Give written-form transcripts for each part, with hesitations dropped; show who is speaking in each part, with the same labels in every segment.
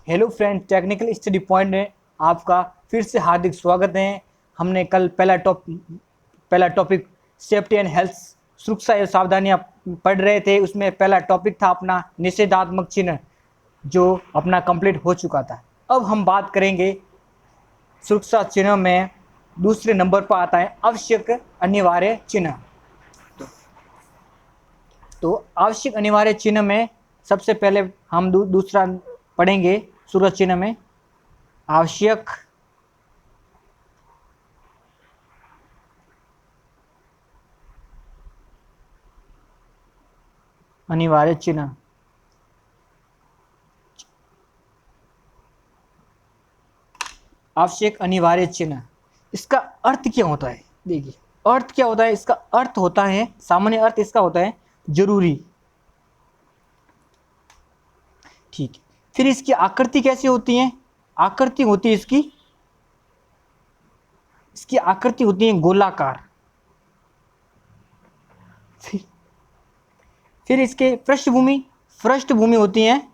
Speaker 1: Hello friend, technical study point में आपका फिर से हार्दिक स्वागत है। हमने कल पहला टॉपिक सेफ्टी एंड हेल्थ, सुरक्षा एवं सावधानियां पढ़ रहे थे। उसमें पहला टॉपिक था अपना निषेधात्मक चिन्ह, जो अपना कंप्लीट हो चुका था। अब हम बात करेंगे सुरक्षा चिन्ह में दूसरे नंबर पर आता है आवश्यक अनिवार्य चिन्ह। तो आवश्यक अनिवार्य चिन्ह में सबसे पहले हम दूसरा पढ़ेंगे। सुरक्षा चिन्ह में आवश्यक अनिवार्य चिन्ह। आवश्यक अनिवार्य चिन्ह, इसका अर्थ क्या होता है? देखिए, अर्थ क्या होता है? इसका अर्थ होता है, सामान्य अर्थ इसका होता है जरूरी। ठीक है, फिर इसकी आकृति कैसी होती है? आकृति होती है इसकी आकृति होती है गोलाकार। फिर इसके पृष्ठभूमि होती है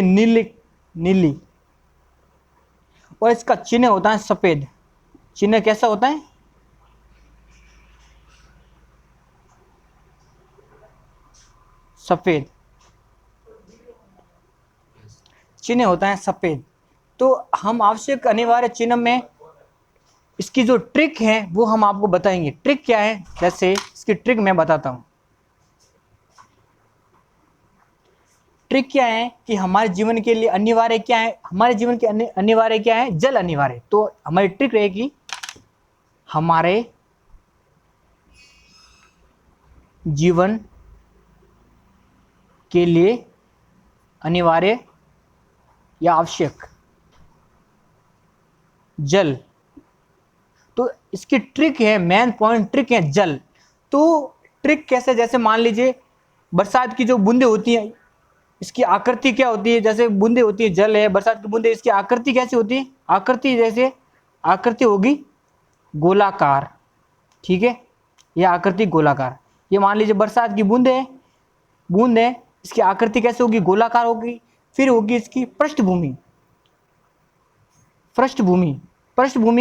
Speaker 1: नीली। और इसका चिन्ह होता है सफेद। चिन्ह कैसा होता है? सफेद चिन्ह होता है सफेद। तो हम आवश्यक अनिवार्य चिन्ह में इसकी जो ट्रिक है वो हम आपको बताएंगे। ट्रिक क्या है? जैसे इसकी ट्रिक मैं बताता हूं। ट्रिक क्या है कि हमारे जीवन के लिए अनिवार्य क्या है? हमारे जीवन के अनिवार्य क्या है? जल अनिवार्य। तो हमारी ट्रिक रहेगी, हमारे जीवन के लिए अनिवार्य या आवश्यक जल। तो इसकी ट्रिक है, मेन पॉइंट ट्रिक है जल। तो ट्रिक कैसे? जैसे मान लीजिए बरसात की जो बूंदे होती हैं, इसकी आकृति क्या होती है? जैसे बूंदे होती है, जल है, बरसात की बूंदे, इसकी आकृति कैसी होती है? आकृति होगी गोलाकार। ठीक है, यह आकृति गोलाकार। ये मान लीजिए बरसात की बूंद है, इसकी आकृति कैसे होगी? गोलाकार होगी। फिर होगी इसकी पृष्ठभूमि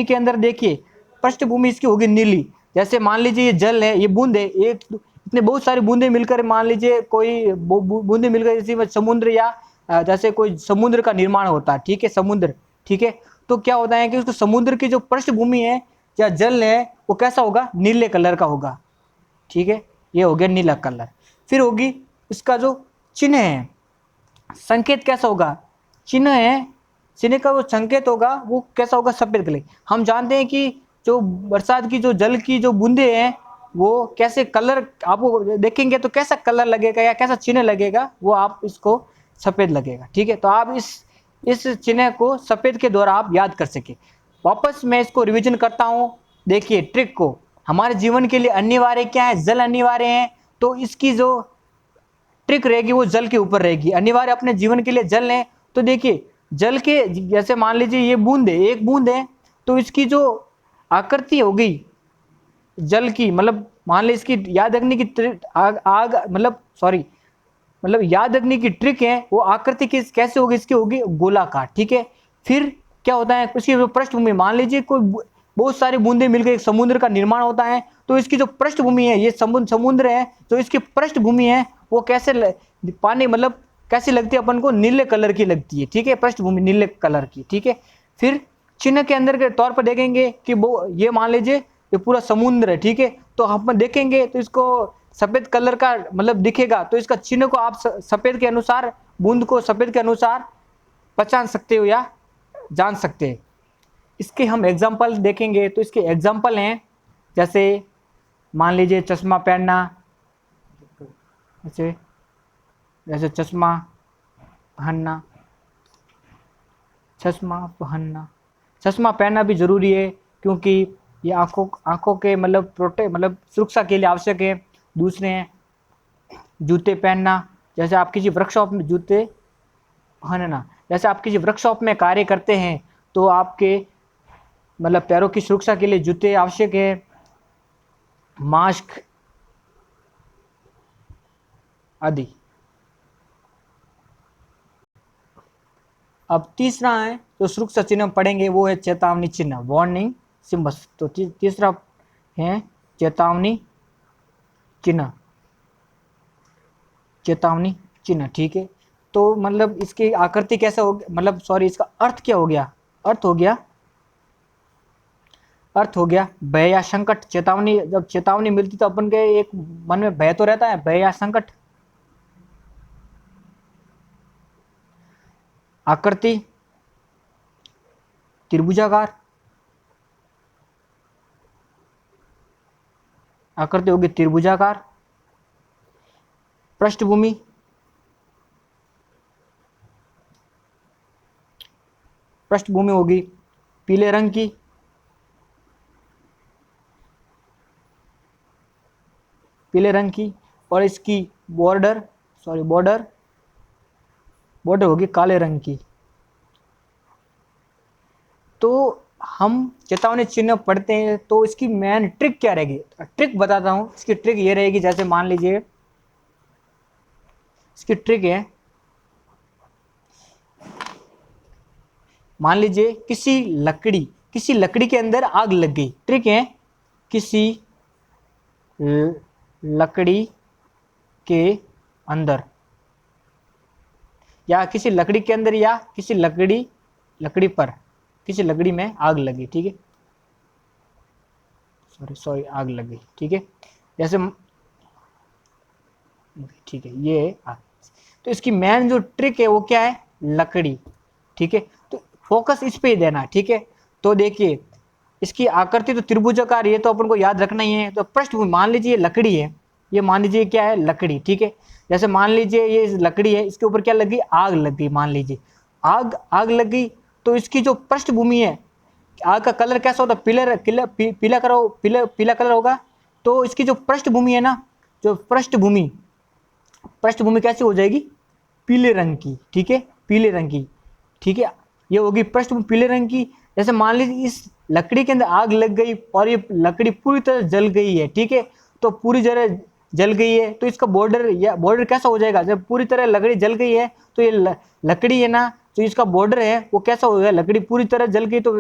Speaker 1: के अंदर देखिए, पृष्ठभूमि इसकी होगी नीली। जैसे मान लीजिए ये जल है, ये बूंद है, इतने बहुत सारी बूंदे मिलकर, मान लीजिए कोई बूंदे मिलकर इसी समुद्र या जैसे कोई समुद्र का निर्माण होता है। ठीक है, समुद्र। ठीक है, तो क्या होता है कि उसको समुद्र की जो पृष्ठभूमि है या जल है वो कैसा होगा? नीले कलर का होगा। ठीक है, ये हो गया नीला कलर। फिर होगी इसका जो चिन्ह है, संकेत कैसा होगा? चिन्ह का वो संकेत होगा वो कैसा होगा? सफेद कलर। हम जानते हैं कि जो बरसात की जो जल की जो बूंदे हैं वो कैसे कलर, आपको देखेंगे तो कैसा कलर लगेगा या कैसा चिन्ह लगेगा, वो आप इसको सफेद लगेगा। ठीक है, तो आप इस चिन्ह को सफेद के द्वारा आप याद कर सके। वापस मैं इसको रिवीजन करता हूं। देखिए ट्रिक को, हमारे जीवन के लिए अनिवार्य क्या है? जल अनिवार्य है। तो इसकी जो ट्रिक रहेगी वो जल के ऊपर रहेगी। अनिवार्य अपने जीवन के लिए जल है। तो देखिए जल के, जैसे मान लीजिए ये बूंद है, एक बूंद है, तो इसकी जो आकृति होगी जल की, मतलब मान लीजिए इसकी याद रखने की याद रखने की ट्रिक है, वो आकृति की कैसे होगी? इसकी होगी गोलाकार। ठीक है, फिर क्या होता है? उसकी जो पृष्ठभूमि, मान लीजिए कोई बहुत सारी बूंदे मिलकर एक समुद्र का निर्माण होता है, तो इसकी जो पृष्ठभूमि है, ये समुद्र है, तो इसकी पृष्ठभूमि है वो कैसे पानी, मतलब कैसी लगती है अपन को? नीले कलर की लगती है। ठीक है, पृष्ठभूमि नीले कलर की। ठीक है, फिर चिन्ह के अंदर के तौर पर देखेंगे कि वो, ये मान लीजिए ये पूरा समुद्र है। ठीक है, तो हम देखेंगे तो इसको सफेद कलर का मतलब दिखेगा, तो इसका चिन्ह को आप सफेद के अनुसार, बूंद को सफेद के अनुसार पहचान सकते हो या जान सकते हैं। इसके हम एग्जाम्पल देखेंगे, तो इसके एग्जाम्पल हैं, जैसे मान लीजिए चश्मा पहनना, जैसे चश्मा पहनना। चश्मा पहनना भी जरूरी है, क्योंकि ये आंखों के मतलब सुरक्षा के लिए आवश्यक है। दूसरे हैं जूते पहनना। जैसे आप किसी वर्कशॉप में जूते पहनना, जैसे आप किसी वर्कशॉप में कार्य करते हैं तो आपके मतलब पैरों की सुरक्षा के लिए जूते आवश्यक है। मास्क आदि। अब तीसरा है जो सुरक्षा चिन्ह पढ़ेंगे वो है चेतावनी चिन्ह, वार्निंग सिंबल्स। तो तीसरा है चेतावनी चिन्ह, चेतावनी चिन्ह, ठीक है। तो मतलब इसकी आकृति कैसा हो, मतलब सॉरी इसका अर्थ क्या हो गया, अर्थ हो गया, अर्थ हो गया भय या संकट। चेतावनी, जब चेतावनी मिलती तो अपन के एक मन में भय तो रहता है, भय या संकट। आकृति त्रिभुजाकार, आकृति होगी त्रिभुजाकार। पृष्ठभूमि, पृष्ठभूमि होगी पीले रंग की, पीले रंग की। और इसकी बॉर्डर, सॉरी बॉर्डर, बॉर्डर होगी काले रंग की। तो हम चेतावनी चिन्ह पढ़ते हैं तो इसकी मेन ट्रिक क्या रहेगी, ट्रिक बताता हूं। इसकी ट्रिक ये रहेगी, जैसे मान लीजिए इसकी ट्रिक है, मान लीजिए किसी लकड़ी के अंदर आग लग गई। ट्रिक है किसी लकड़ी के अंदर, या किसी लकड़ी के अंदर, या किसी लकड़ी पर, किसी लकड़ी में आग लगी, ठीक है, सॉरी आग लगी, ठीक है, जैसे ठीक है ये आग। तो इसकी मेन जो ट्रिक है वो क्या है, लकड़ी, ठीक है। तो फोकस इस पे ही देना, ठीक है। तो देखिए इसकी आकृति तो त्रिभुजाकार, ये तो अपन को याद रखना ही है। तो पृष्ठभूमि मान लीजिए ये लकड़ी है, ये मान लीजिए क्या है, लकड़ी, ठीक है। जैसे मान लीजिए ये लकड़ी है, इसके ऊपर क्या लग गई, आग लग गई, मान लीजिए आग लग गई। तो इसकी जो पृष्ठभूमि है, आग का कलर कैसा होता है, पीला कलर होगा। तो इसकी जो पृष्ठभूमि है ना, जो पृष्ठभूमि कैसी हो जाएगी, पीले रंग की, ठीक है, पीले रंग की, ठीक है। ये होगी पृष्ठभूमि पीले रंग की। जैसे मान लीजिए इस लकड़ी के अंदर आग लग गई और ये लकड़ी पूरी तरह जल गई है, ठीक है। तो पूरी तरह जल गई है तो इसका बॉर्डर, या बॉर्डर कैसा हो जाएगा, जब पूरी तरह लकड़ी जल गई है तो ये लकड़ी है ना, जो इसका बॉर्डर है वो कैसा हो गया, लकड़ी पूरी तरह जल गई तो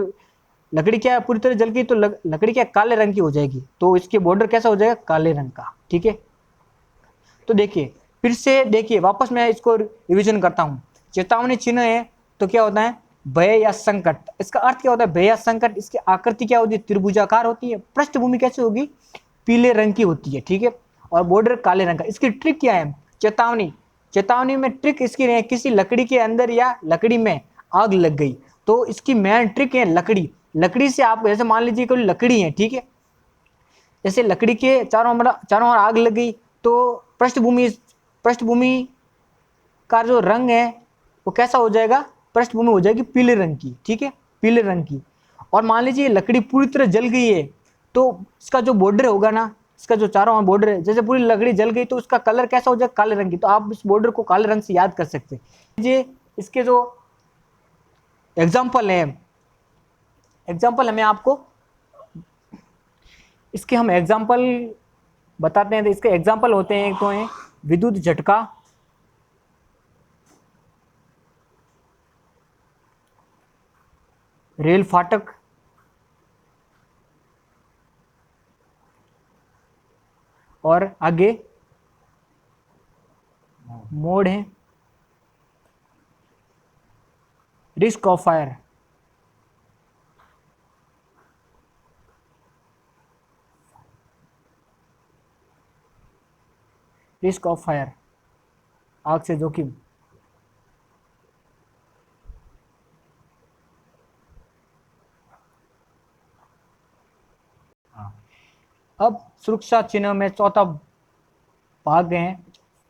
Speaker 1: लकड़ी क्या है, पूरी तरह जल गई तो लकड़ी क्या काले रंग की हो जाएगी। तो इसके बॉर्डर कैसा हो जाएगा, काले रंग का, ठीक है। तो देखिए फिर से देखिए, वापस मैं इसको रिवीजन करता हूं। चेतावनी चिन्ह है तो क्या होता है, भय या संकट। इसका अर्थ क्या होता है, भय या संकट। इसकी आकृति क्या होती है, त्रिभुजाकार होती है। पृष्ठभूमि कैसे होगी, पीले रंग की होती है, ठीक है। और बॉर्डर काले रंग का। इसकी ट्रिक क्या है, चेतावनी में ट्रिक इसकी है, किसी लकड़ी के अंदर या लकड़ी में आग लग गई। तो इसकी मेन ट्रिक है लकड़ी से आप, जैसे मान लीजिए कोई लकड़ी है, ठीक है, जैसे लकड़ी के चारों ओर आग लग गई तो पृष्ठभूमि का जो रंग है वो कैसा हो जाएगा, पृष्ठभूमि हो जाएगी पीले रंग की, ठीक है, पीले रंग की। और मान लीजिए लकड़ी पूरी तरह जल गई है तो इसका जो बॉर्डर होगा ना, इसका जो चारों ओर बॉर्डर है, जैसे पूरी लकड़ी जल गई तो उसका कलर कैसा हो जाएगा, काले रंग की। तो आप इस बॉर्डर को काले रंग से याद कर सकते हैं। ये इसके जो एग्जाम्पल है, मैं आपको इसके हम एग्जाम्पल बताते हैं। तो इसके एग्जाम्पल होते हैं, एक तो है विद्युत झटका, रेल फाटक, और आगे मोड़ है, risk of fire, risk of fire, आग से जोखिम। अब सुरक्षा चिन्ह में चौथा भाग है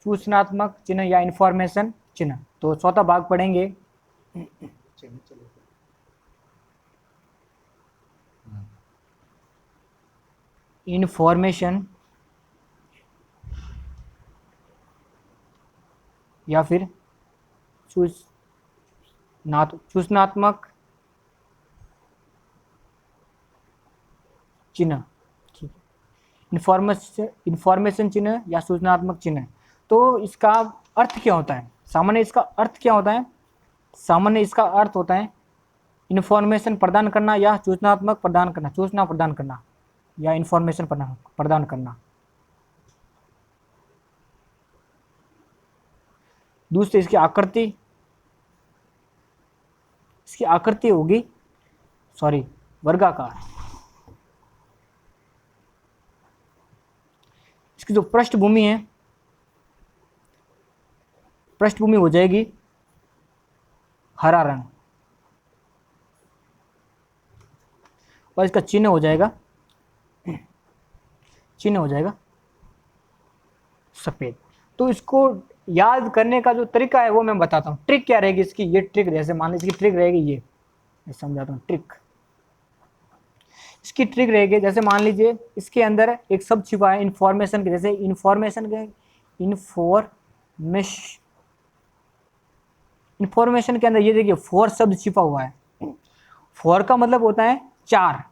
Speaker 1: सूचनात्मक चिन्ह या इंफॉर्मेशन चिन्ह। तो चौथा भाग पढ़ेंगे, इंफॉर्मेशन या फिर सूचनात्मक चिन्ह, इंफॉर्मेशन चिन्ह या सूचनात्मक चिन्ह। तो इसका अर्थ क्या होता है? सामान्य इसका अर्थ क्या होता है? सामान्य इसका अर्थ होता है इन्फॉर्मेशन प्रदान करना या सूचनात्मक प्रदान करना, सूचना प्रदान करना या इन्फॉर्मेशन प्रदान करना। दूसरी इसकी आकृति, इसकी आकृति होगी वर्गाकार। इसकी जो पृष्ठभूमि है, पृष्ठभूमि हो जाएगी हरा रंग, और इसका चिन्ह हो जाएगा सफेद। तो इसको याद करने का जो तरीका है वो मैं बताता हूँ। ट्रिक क्या रहेगी इसकी? ये ट्रिक, जैसे मान लीजिए इसकी ट्रिक रहेगी, ये मैं समझाता हूँ। ट्रिक, इसकी ट्रिक रहेगी, जैसे मान लीजिए इसके अंदर एक शब्द छिपा है इन्फॉर्मेशन के, जैसे इन्फॉर्मेशन के अंदर ये देखिए फॉर शब्द छिपा हुआ है। फॉर का मतलब होता है चार।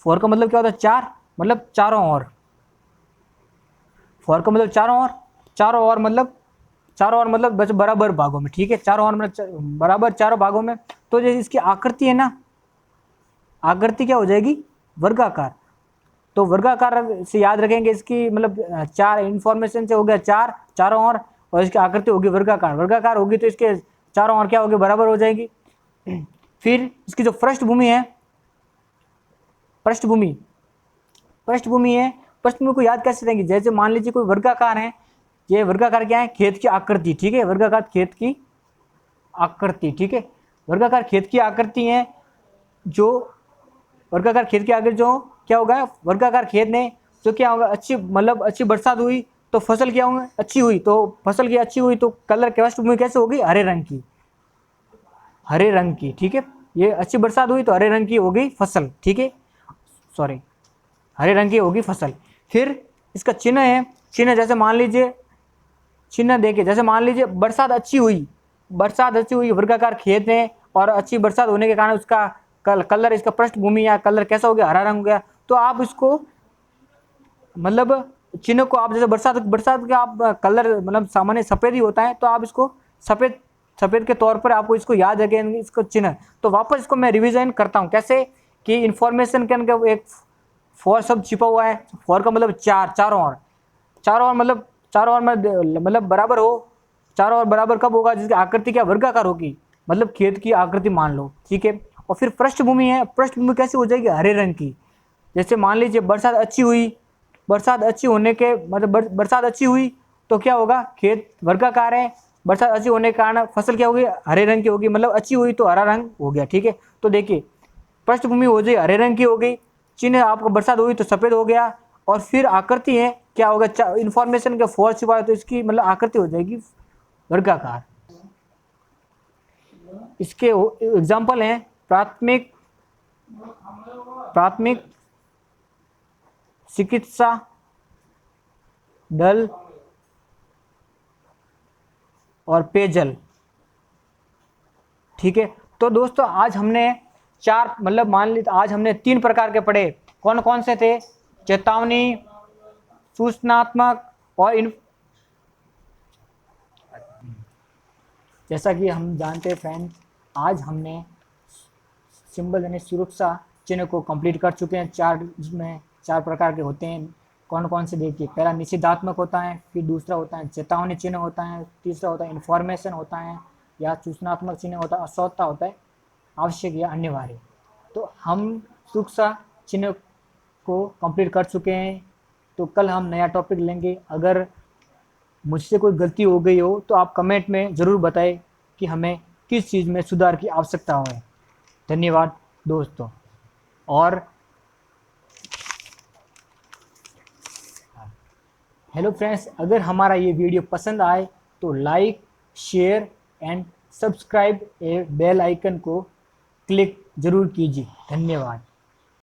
Speaker 1: फॉर का मतलब क्या होता है? चार, मतलब चारों ओर। फॉर का मतलब चारों ओर, चारों ओर मतलब बराबर भागों में, ठीक है। चारों ओर मतलब बराबर चारों भागों में। तो जैसे इसकी आकृति है ना, आकृति क्या हो जाएगी? वर्गाकार। तो वर्गाकार से याद रखेंगे इसकी, मतलब चार, इन्फॉर्मेशन से हो गया चार, चारों ओर, और इसकी आकृति होगी वर्गाकार। वर्गाकार होगी तो इसके चारों ओर क्या होगी? बराबर हो जाएगी। फिर इसकी जो पृष्ठभूमि है, पृष्ठभूमि है, पृष्ठभूमि को याद कैसे रखेंगे? जैसे मान लीजिए कोई वर्गाकार है, ये वर्गाकार क्या है? खेत की आकृति, ठीक है। वर्गाकार खेत की आकृति, ठीक है। वर्गाकार खेत की आकृति है, जो वर्गाकार खेत की आकृति जो क्या होगा? वर्गाकार खेत ने जो क्या होगा? अच्छी, मतलब अच्छी बरसात हुई तो फसल क्या होगी? अच्छी हुई। तो फसल की अच्छी हुई तो कलर की पृष्ठभूमि कैसे होगी? हरे रंग की, हरे रंग की, ठीक है। ये अच्छी बरसात हुई तो हरे रंग की होगी फसल, ठीक है, सॉरी, हरे रंग की होगी फसल। फिर इसका चिन्ह है, चिन्ह जैसे मान लीजिए, चिन्ह देखिए, जैसे मान लीजिए बरसात अच्छी हुई, वर्गाकार खेत है और अच्छी बरसात होने के कारण उसका कलर, इसका पृष्ठभूमि या कलर कैसा हो गया? हरा रंग हो गया। तो आप इसको, मतलब चिन्ह को आप जैसे बरसात का आप कलर, मतलब सामान्य सफ़ेद ही होता है, तो आप इसको सफ़ेद के तौर पर आपको इसको याद रखेंगे, इसको चिन्ह। तो वापस इसको मैं रिवीजन करता हूँ, कैसे कि इन्फॉर्मेशन के अंदर एक फॉर शब्द छिपा हुआ है। फॉर का मतलब चार, चारों ओर, मतलब चारों ओर मतलब बराबर हो। चारों ओर बराबर कब होगा? जिसकी आकृति क्या? वर्गाकार होगी, मतलब खेत की आकृति मान लो, ठीक है। और फिर पृष्ठभूमि है, पृष्ठभूमि कैसे हो जाएगी? हरे रंग की। जैसे मान लीजिए बरसात अच्छी हुई, बरसात अच्छी होने के मतलब बरसात अच्छी हुई तो क्या होगा? खेत वर्गाकार है, बरसात अच्छी होने के कारण फसल क्या होगी? हरे रंग की होगी, मतलब अच्छी हुई तो हरा रंग हो गया, ठीक है। तो देखिए पृष्ठभूमि हो जाए हरे रंग की हो गई, चिन्ह आपको बरसात हुई तो सफ़ेद हो गया, और फिर आकृति है क्या होगा? इन्फॉर्मेशन का फॉर छिपा है तो इसकी मतलब आकृति हो जाएगी वर्गाकार। इसके एग्जाम्पल हैं प्राथमिक चिकित्सा दल और पेयजल, ठीक है। तो दोस्तों आज हमने चार, मतलब मान लीजिए आज हमने 3 प्रकार के पढ़े। कौन कौन से थे? चेतावनी, सूचनात्मक और जैसा कि हम जानते हैं फ्रेंड, आज हमने सिंबल यानी सुरक्षा चिन्ह को कंप्लीट कर चुके हैं। जिसमें 4 प्रकार के होते हैं। कौन कौन से? देखिए, पहला निषेधात्मक होता है, फिर दूसरा होता है चेतावनी चिन्ह होता है, तीसरा होता है इन्फॉर्मेशन होता है या सूचनात्मक चिन्ह होता है, और चौथा होता है आवश्यक या अनिवार्य। तो हम सुरक्षा चिन्ह को कंप्लीट कर चुके हैं। तो कल हम नया टॉपिक लेंगे। अगर मुझसे कोई गलती हो गई हो तो आप कमेंट में ज़रूर बताएं कि हमें किस चीज़ में सुधार की आवश्यकता है। धन्यवाद दोस्तों। और हेलो फ्रेंड्स, अगर हमारा ये वीडियो पसंद आए तो like, share and subscribe a bell icon को क्लिक ज़रूर कीजिए। धन्यवाद।